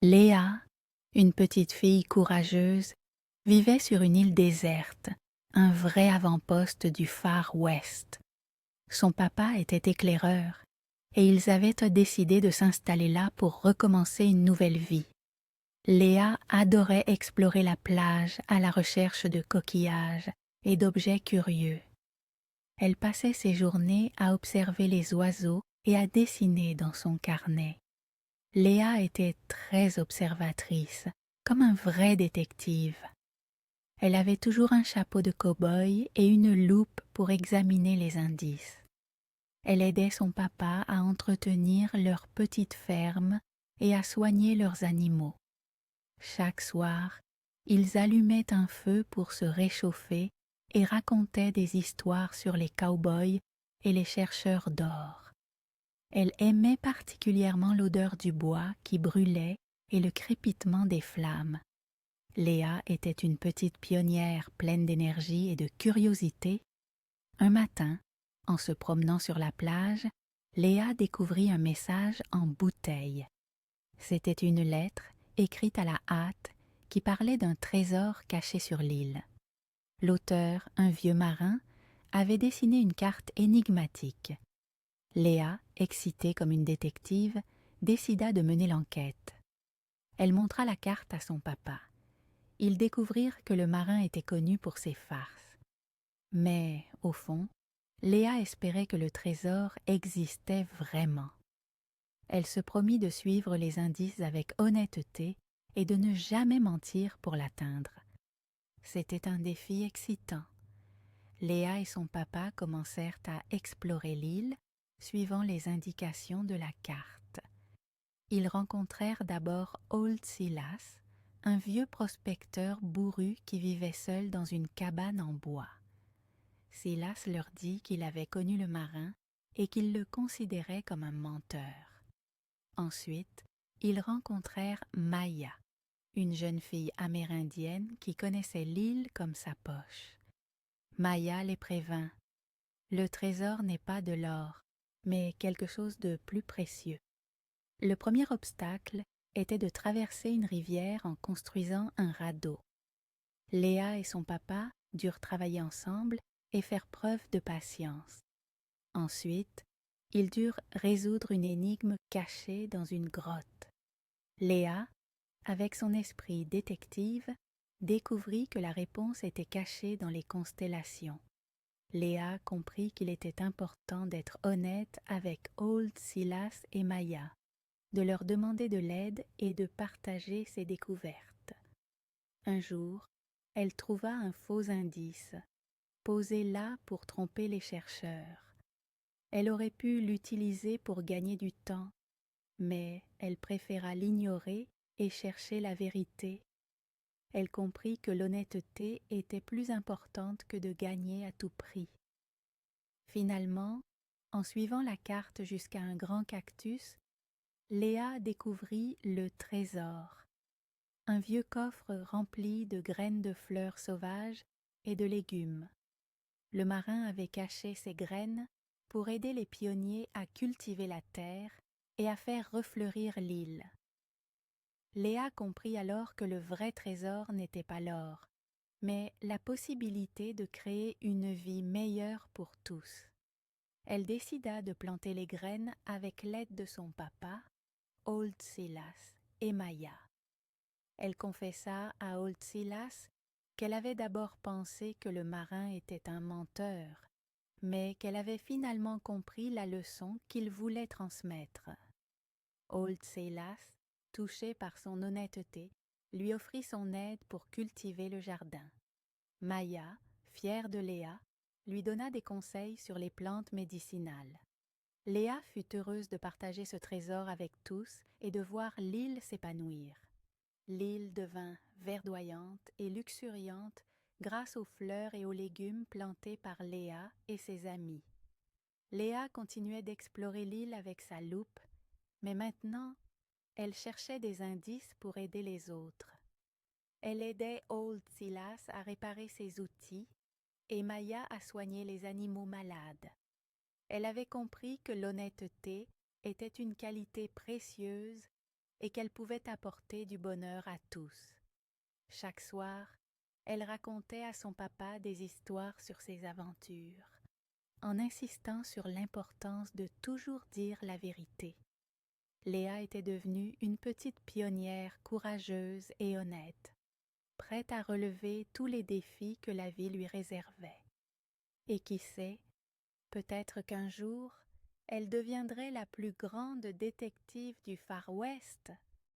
Léa, une petite fille courageuse, vivait sur une île déserte, un vrai avant-poste du Far West. Son papa était éclaireur et ils avaient décidé de s'installer là pour recommencer une nouvelle vie. Léa adorait explorer la plage à la recherche de coquillages et d'objets curieux. Elle passait ses journées à observer les oiseaux et à dessiner dans son carnet. Léa était très observatrice, comme un vrai détective. Elle avait toujours un chapeau de cow-boy et une loupe pour examiner les indices. Elle aidait son papa à entretenir leur petite ferme et à soigner leurs animaux. Chaque soir, ils allumaient un feu pour se réchauffer et racontaient des histoires sur les cow-boys et les chercheurs d'or. Elle aimait particulièrement l'odeur du bois qui brûlait et le crépitement des flammes. Léa était une petite pionnière pleine d'énergie et de curiosité. Un matin, en se promenant sur la plage, Léa découvrit un message en bouteille. C'était une lettre écrite à la hâte qui parlait d'un trésor caché sur l'île. L'auteur, un vieux marin, avait dessiné une carte énigmatique. Léa, excitée comme une détective, décida de mener l'enquête. Elle montra la carte à son papa. Ils découvrirent que le marin était connu pour ses farces. Mais, au fond, Léa espérait que le trésor existait vraiment. Elle se promit de suivre les indices avec honnêteté et de ne jamais mentir pour l'atteindre. C'était un défi excitant. Léa et son papa commencèrent à explorer l'île, suivant les indications de la carte. Ils rencontrèrent d'abord Old Silas, un vieux prospecteur bourru qui vivait seul dans une cabane en bois. Silas leur dit qu'il avait connu le marin et qu'il le considérait comme un menteur. Ensuite, ils rencontrèrent Maya, une jeune fille amérindienne qui connaissait l'île comme sa poche. Maya les prévint. Le trésor n'est pas de l'or, mais quelque chose de plus précieux. Le premier obstacle était de traverser une rivière en construisant un radeau. Léa et son papa durent travailler ensemble et faire preuve de patience. Ensuite, ils durent résoudre une énigme cachée dans une grotte. Léa, avec son esprit détective, découvrit que la réponse était cachée dans les constellations. Léa comprit qu'il était important d'être honnête avec Old Silas et Maya, de leur demander de l'aide et de partager ses découvertes. Un jour, elle trouva un faux indice, posé là pour tromper les chercheurs. Elle aurait pu l'utiliser pour gagner du temps, mais elle préféra l'ignorer et chercher la vérité. Elle comprit que l'honnêteté était plus importante que de gagner à tout prix. Finalement, en suivant la carte jusqu'à un grand cactus, Léa découvrit le trésor, un vieux coffre rempli de graines de fleurs sauvages et de légumes. Le marin avait caché ces graines pour aider les pionniers à cultiver la terre et à faire refleurir l'île. Léa comprit alors que le vrai trésor n'était pas l'or, mais la possibilité de créer une vie meilleure pour tous. Elle décida de planter les graines avec l'aide de son papa, Old Silas, et Maya. Elle confessa à Old Silas qu'elle avait d'abord pensé que le marin était un menteur, mais qu'elle avait finalement compris la leçon qu'il voulait transmettre. Old Silas, touché par son honnêteté, lui offrit son aide pour cultiver le jardin. Maya, fière de Léa, lui donna des conseils sur les plantes médicinales. Léa fut heureuse de partager ce trésor avec tous et de voir l'île s'épanouir. L'île devint verdoyante et luxuriante grâce aux fleurs et aux légumes plantés par Léa et ses amis. Léa continuait d'explorer l'île avec sa loupe, mais maintenant, elle cherchait des indices pour aider les autres. Elle aidait Old Silas à réparer ses outils et Maya à soigner les animaux malades. Elle avait compris que l'honnêteté était une qualité précieuse et qu'elle pouvait apporter du bonheur à tous. Chaque soir, elle racontait à son papa des histoires sur ses aventures, en insistant sur l'importance de toujours dire la vérité. Léa était devenue une petite pionnière courageuse et honnête, prête à relever tous les défis que la vie lui réservait. Et qui sait, peut-être qu'un jour, elle deviendrait la plus grande détective du Far West.